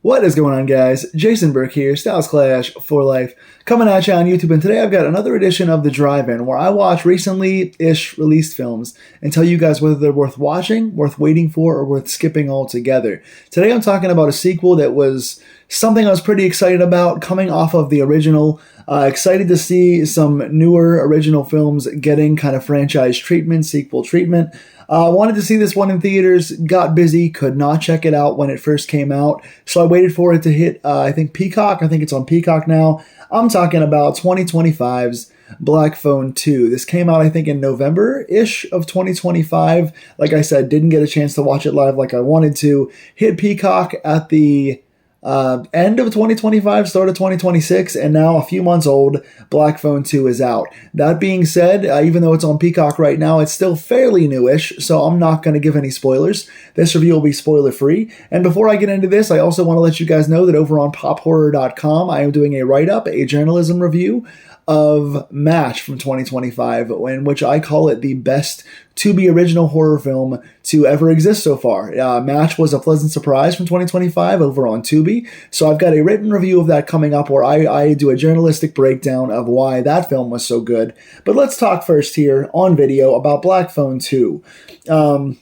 What is going on, guys? Jason Burke here, Styles Clash for Life, coming at you on YouTube. And today I've got another edition of The Drive-In, where I watch recently-ish released films and tell you guys whether they're worth watching, worth waiting for, or worth skipping altogether. Today I'm talking about a sequel that was something I was pretty excited about, coming off of the original. Excited to see some newer original films getting kind of franchise treatment, sequel treatment. Wanted to see this one in theaters, got busy, could not check it out when it first came out, so I waited for it to hit, I think Peacock. I think it's on Peacock now. I'm talking about 2025's Black Phone 2. This came out, I think, in November-ish of 2025. Like I said, didn't get a chance to watch it live like I wanted to. Hit Peacock at the end of 2025, start of 2026, and now a few months old, Black Phone 2 is out. That being said, even though it's on Peacock right now, it's still fairly newish, so I'm not going to give any spoilers. This review will be spoiler-free. And before I get into this, I also want to let you guys know that over on pophorror.com, I am doing a write-up, a journalism review of Match from 2025, in which I call it the best to-be original horror film to ever exist so far. Match was a pleasant surprise from 2025 over on Tubi, so I've got a written review of that coming up where I do a journalistic breakdown of why that film was so good. But let's talk first here on video about Black Phone 2.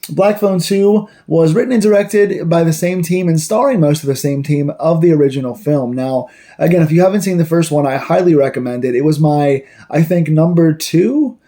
Black Phone 2 was written and directed by the same team and starring most of the same team of the original film. Now, again, if you haven't seen the first one, I highly recommend it. It was my, I think, number 2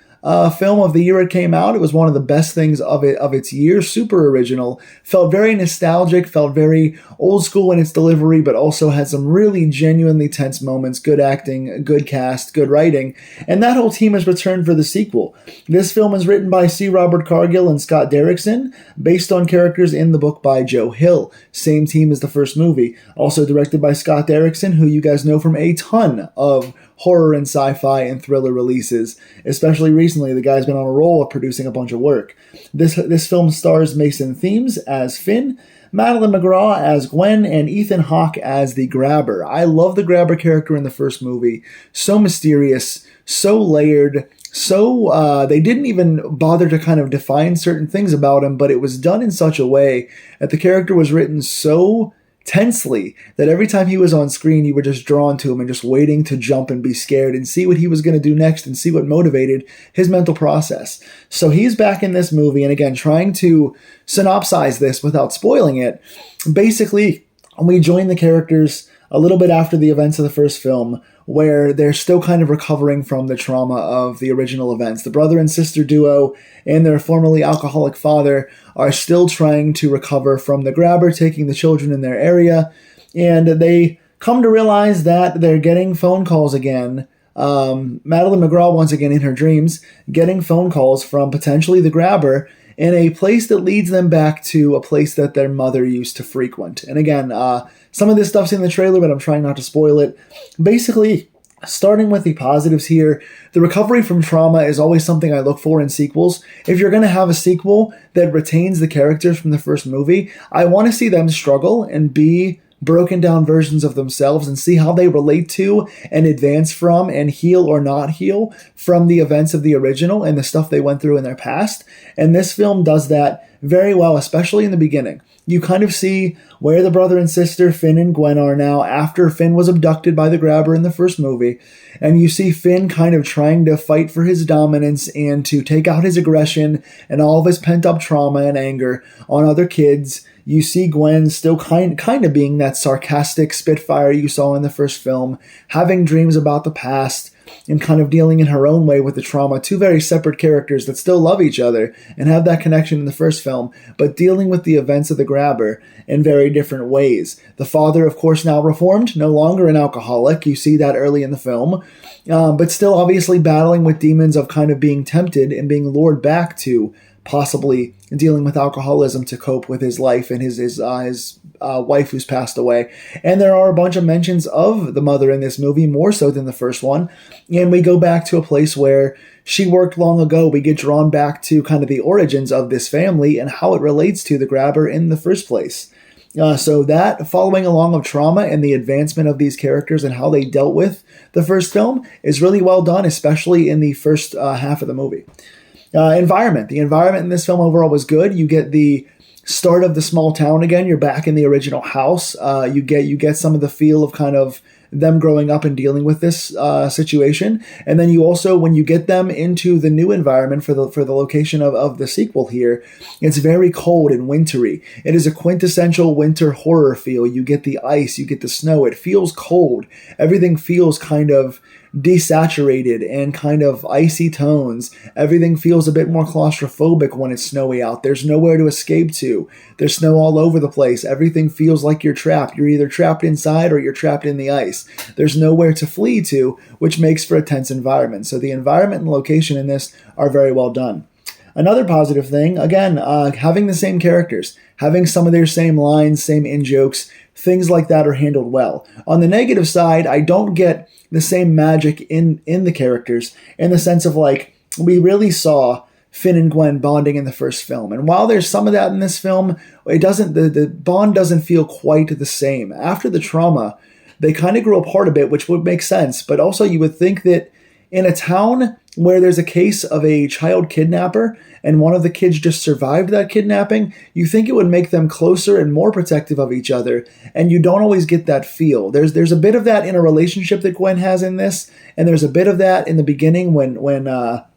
film of the year it came out. It was one of the best things of its year. Super original. Felt very nostalgic. Felt very old school in its delivery, but also had some really genuinely tense moments. Good acting, good cast, good writing. And that whole team has returned for the sequel. This film is written by C. Robert Cargill and Scott Derrickson, based on characters in the book by Joe Hill. Same team as the first movie. Also directed by Scott Derrickson, who you guys know from a ton of horror and sci-fi and thriller releases. Especially recently, the guy's been on a roll of producing a bunch of work. This film stars Mason Thames as Finn, Madeline McGraw as Gwen, and Ethan Hawke as the Grabber. I love the Grabber character in the first movie. So mysterious, so layered, so they didn't even bother to kind of define certain things about him, but it was done in such a way that the character was written so tensely that every time he was on screen, you were just drawn to him and just waiting to jump and be scared and see what he was going to do next and see what motivated his mental process. So he's back in this movie, and again, trying to synopsize this without spoiling it. Basically, we join the characters a little bit after the events of the first film, where they're still kind of recovering from the trauma of the original events. The brother and sister duo and their formerly alcoholic father are still trying to recover from the Grabber taking the children in their area, and they come to realize that they're getting phone calls again. Madeline McGraw, once again in her dreams, getting phone calls from potentially the Grabber in a place that leads them back to a place that their mother used to frequent. And again, some of this stuff's in the trailer, but I'm trying not to spoil it. Basically, starting with the positives here, the recovery from trauma is always something I look for in sequels. If you're going to have a sequel that retains the characters from the first movie, I want to see them struggle and be broken down versions of themselves and see how they relate to and advance from and heal or not heal from the events of the original and the stuff they went through in their past. And this film does that very well, especially in the beginning. You kind of see where the brother and sister Finn and Gwen are now after Finn was abducted by the Grabber in the first movie. And you see Finn kind of trying to fight for his dominance and to take out his aggression and all of his pent-up trauma and anger on other kids. You see Gwen still kind of being that sarcastic Spitfire you saw in the first film, having dreams about the past, and kind of dealing in her own way with the trauma. Two very separate characters that still love each other and have that connection in the first film, but dealing with the events of the Grabber in very different ways. The father, of course, now reformed, no longer an alcoholic. You see that early in the film, but still obviously battling with demons of kind of being tempted and being lured back to possibly dealing with alcoholism to cope with his life and his wife who's passed away. And there are a bunch of mentions of the mother in this movie, more so than the first one. And we go back to a place where she worked long ago. We get drawn back to kind of the origins of this family and how it relates to the Grabber in the first place. So that following along of trauma and the advancement of these characters and how they dealt with the first film is really well done, especially in the first half of the movie. Environment. The environment in this film overall was good. You get the start of the small town again. You're back in the original house. You get some of the feel of kind of them growing up and dealing with this situation. And then you also, when you get them into the new environment for the location of the sequel here, it's very cold and wintry. It is a quintessential winter horror feel. You get the ice, you get the snow. It feels cold. Everything feels kind of desaturated and kind of icy tones. Everything feels a bit more claustrophobic when it's snowy out. There's nowhere to escape to. There's snow all over the place. Everything feels like you're trapped. You're either trapped inside or you're trapped in the ice. There's nowhere to flee to, which makes for a tense environment. So the environment and location in this are very well done. Another positive thing, again, having the same characters, having some of their same lines, same in-jokes, things like that are handled well. On the negative side, I don't get the same magic in the characters in the sense of, like, we really saw Finn and Gwen bonding in the first film. And while there's some of that in this film, it doesn't, the bond doesn't feel quite the same. After the trauma, they kind of grew apart a bit, which would make sense. But also you would think that in a town where there's a case of a child kidnapper and one of the kids just survived that kidnapping, you think it would make them closer and more protective of each other, and you don't always get that feel. There's a bit of that in a relationship that Gwen has in this, and there's a bit of that in the beginning when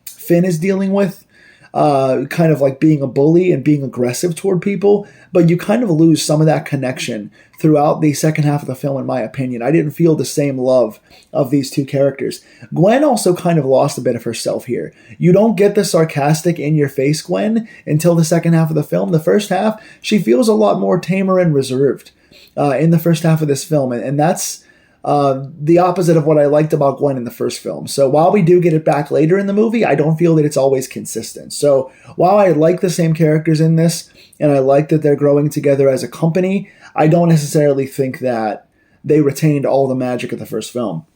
Finn is dealing with kind of like being a bully and being aggressive toward people, but you kind of lose some of that connection throughout the second half of the film, in my opinion. I didn't feel the same love of these two characters. Gwen also kind of lost a bit of herself here. You don't get the sarcastic, in-your-face Gwen until the second half of the film. The first half, she feels a lot more tamer and reserved in the first half of this film, and that's the opposite of what I liked about Gwen in the first film. So while we do get it back later in the movie, I don't feel that it's always consistent. So while I like the same characters in this, and I like that they're growing together as a company, I don't necessarily think that they retained all the magic of the first film.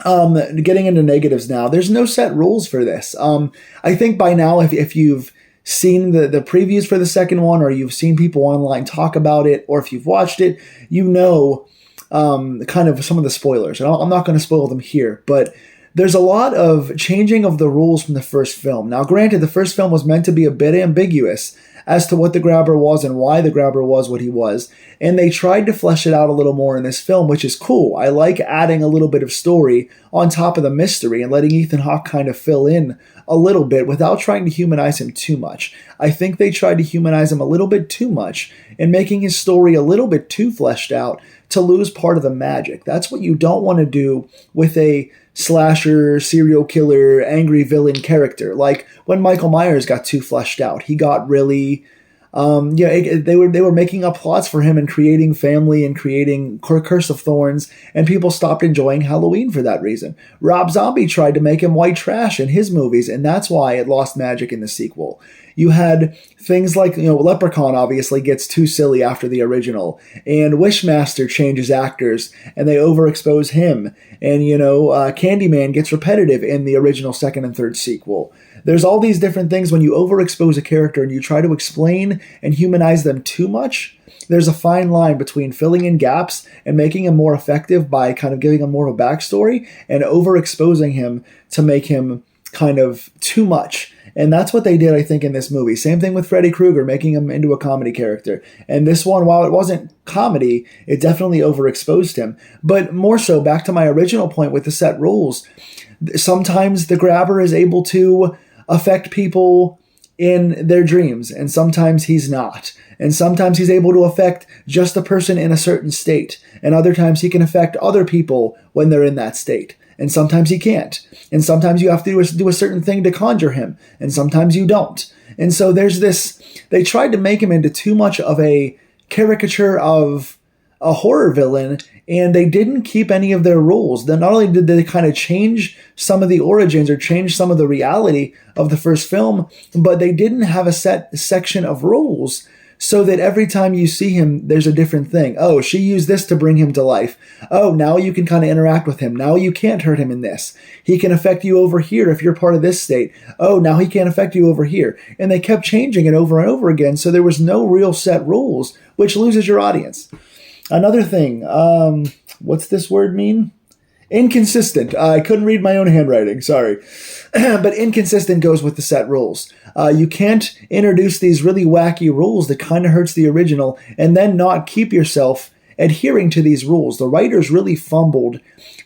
Getting into negatives now, there's no set rules for this. I think by now, if you've seen the previews for the second one, or you've seen people online talk about it, or if you've watched it, you know kind of some of the spoilers. And I'm not going to spoil them here, but there's a lot of changing of the rules from the first film. Now, granted, the first film was meant to be a bit ambiguous as to what the Grabber was and why the Grabber was what he was, and they tried to flesh it out a little more in this film, which is cool. I like adding a little bit of story on top of the mystery and letting Ethan Hawke kind of fill in a little bit without trying to humanize him too much. I think they tried to humanize him a little bit too much and making his story a little bit too fleshed out to lose part of the magic. That's what you don't want to do with a slasher, serial killer, angry villain character. Like when Michael Myers got too fleshed out, he got really, they were making up plots for him and creating family and creating Curse of Thorns, and people stopped enjoying Halloween for that reason. Rob Zombie tried to make him white trash in his movies, and that's why it lost magic in the sequel. You had things like, Leprechaun obviously gets too silly after the original, and Wishmaster changes actors, and they overexpose him, and, Candyman gets repetitive in the original second and third sequel. There's all these different things when you overexpose a character and you try to explain and humanize them too much. There's a fine line between filling in gaps and making him more effective by kind of giving him more of a backstory, and overexposing him to make him kind of too much. And that's what they did, I think, in this movie. Same thing with Freddy Krueger, making him into a comedy character. And this one, while it wasn't comedy, it definitely overexposed him. But more so, back to my original point with the set rules, sometimes the Grabber is able to affect people in their dreams, and sometimes he's not. And sometimes he's able to affect just the person in a certain state, and other times he can affect other people when they're in that state. And sometimes he can't. And sometimes you have to do a certain thing to conjure him, and sometimes you don't. And so there's this, they tried to make him into too much of a caricature of a horror villain, and they didn't keep any of their rules. Then not only did they kind of change some of the origins or change some of the reality of the first film, but they didn't have a set section of rules so that every time you see him, there's a different thing. Oh, she used this to bring him to life. Oh, now you can kind of interact with him. Now you can't hurt him in this. He can affect you over here if you're part of this state. Oh, now he can't affect you over here. And they kept changing it over and over again, so there was no real set rules, which loses your audience. Another thing, what's this word mean? Inconsistent. I couldn't read my own handwriting, sorry. But inconsistent goes with the set rules. You can't introduce these really wacky rules that kind of hurts the original and then not keep yourself adhering to these rules. The writers really fumbled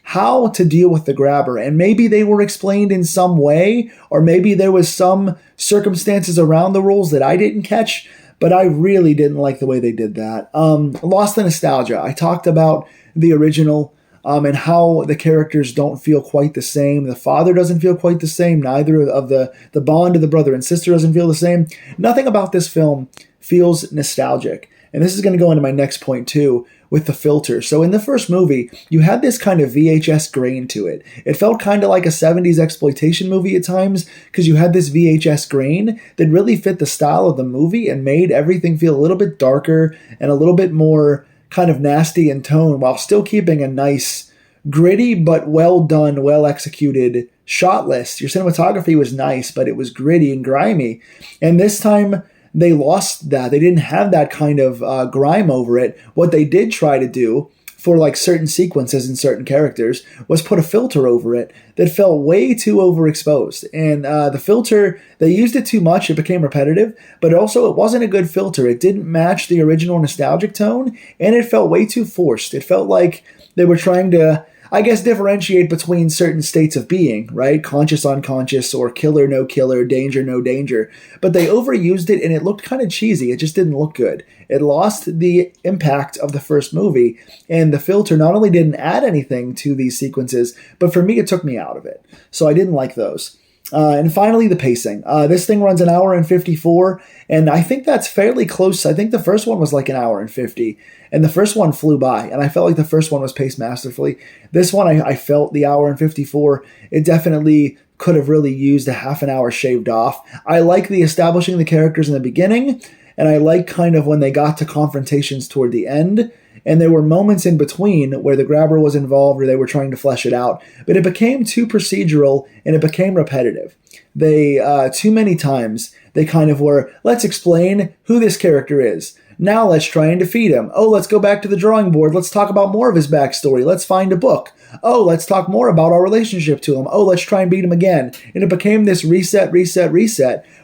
how to deal with the grabber, and maybe they were explained in some way, or maybe there was some circumstances around the rules that I didn't catch, but I really didn't like the way they did that. Lost the nostalgia. I talked about the original and how the characters don't feel quite the same. The father doesn't feel quite the same. Neither of the bond of the brother and sister doesn't feel the same. Nothing about this film feels nostalgic. And this is going to go into my next point too, with the filter. So in the first movie, you had this kind of VHS grain to it. It felt kind of like a 70s exploitation movie at times because you had this VHS grain that really fit the style of the movie and made everything feel a little bit darker and a little bit more kind of nasty in tone while still keeping a nice, gritty but well done, well executed shot list. Your cinematography was nice, but it was gritty and grimy. And this time, they lost that. They didn't have that kind of grime over it. What they did try to do for like certain sequences and certain characters was put a filter over it that felt way too overexposed. And the filter, they used it too much. It became repetitive, but also it wasn't a good filter. It didn't match the original nostalgic tone, and it felt way too forced. It felt like they were trying to, I guess, differentiate between certain states of being, right? Conscious, unconscious, or killer, no killer, danger, no danger. But they overused it and it looked kind of cheesy. It just didn't look good. It lost the impact of the first movie, and the filter not only didn't add anything to these sequences, but for me, it took me out of it. So I didn't like those. And finally, the pacing. This thing runs an hour and 54, and I think that's fairly close. I think the first one was like an hour and 50, and the first one flew by, and I felt like the first one was paced masterfully. This one, I felt the hour and 54, it definitely could have really used a half an hour shaved off. I like the establishing the characters in the beginning, and I like kind of when they got to confrontations toward the end. And there were moments in between where the grabber was involved or they were trying to flesh it out. But it became too procedural and it became repetitive. They, too many times, they kind of were, let's explain who this character is. Now let's try and defeat him. Oh, let's go back to the drawing board. Let's talk about more of his backstory. Let's find a book. Oh, let's talk more about our relationship to him. Oh, let's try and beat him again. And it became this reset,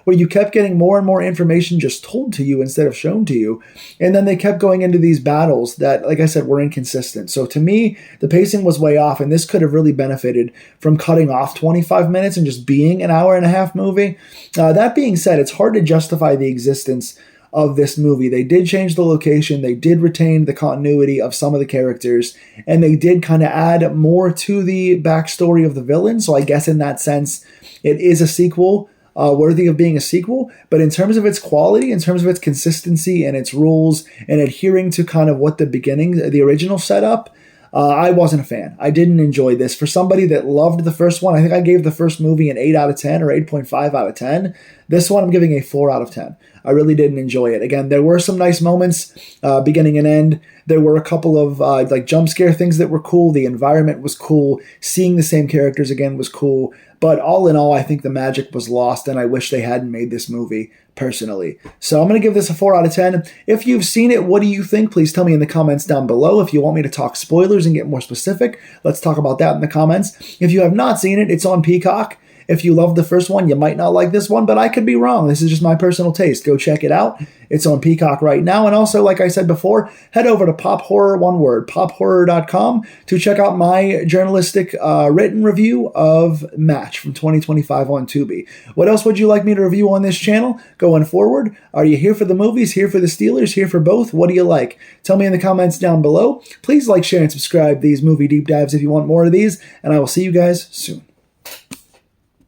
where you kept getting more and more information just told to you instead of shown to you. And then they kept going into these battles that, like I said, were inconsistent. So to me, the pacing was way off, and this could have really benefited from cutting off 25 minutes and just being an hour and a half movie. That being said, it's hard to justify the existence of this movie. They did change the location, they did retain the continuity of some of the characters, and they did kind of add more to the backstory of the villain. So I guess in that sense, it is a sequel, worthy of being a sequel. But in terms of its quality, in terms of its consistency and its rules, and adhering to kind of what the original setup, I wasn't a fan. I didn't enjoy this. For somebody that loved the first one, I think I gave the first movie an 8 out of 10 or 8.5 out of 10. This one I'm giving a 4 out of 10. I really didn't enjoy it. Again, there were some nice moments, beginning and end. There were a couple of like jump scare things that were cool. The environment was cool. Seeing the same characters again was cool. But all in all, I think the magic was lost, and I wish they hadn't made this movie, personally. So I'm going to give this a 4 out of 10. If you've seen it, what do you think? Please tell me in the comments down below. If you want me to talk spoilers and get more specific, let's talk about that in the comments. If you have not seen it, it's on Peacock. If you loved the first one, you might not like this one, but I could be wrong. This is just my personal taste. Go check it out. It's on Peacock right now. And also, like I said before, head over to Pop Horror, one word, pophorror.com to check out my journalistic written review of Match from 2025 on Tubi. What else would you like me to review on this channel going forward? Are you here for the movies, here for the Steelers, here for both? What do you like? Tell me in the comments down below. Please like, share, and subscribe these movie deep dives if you want more of these, and I will see you guys soon.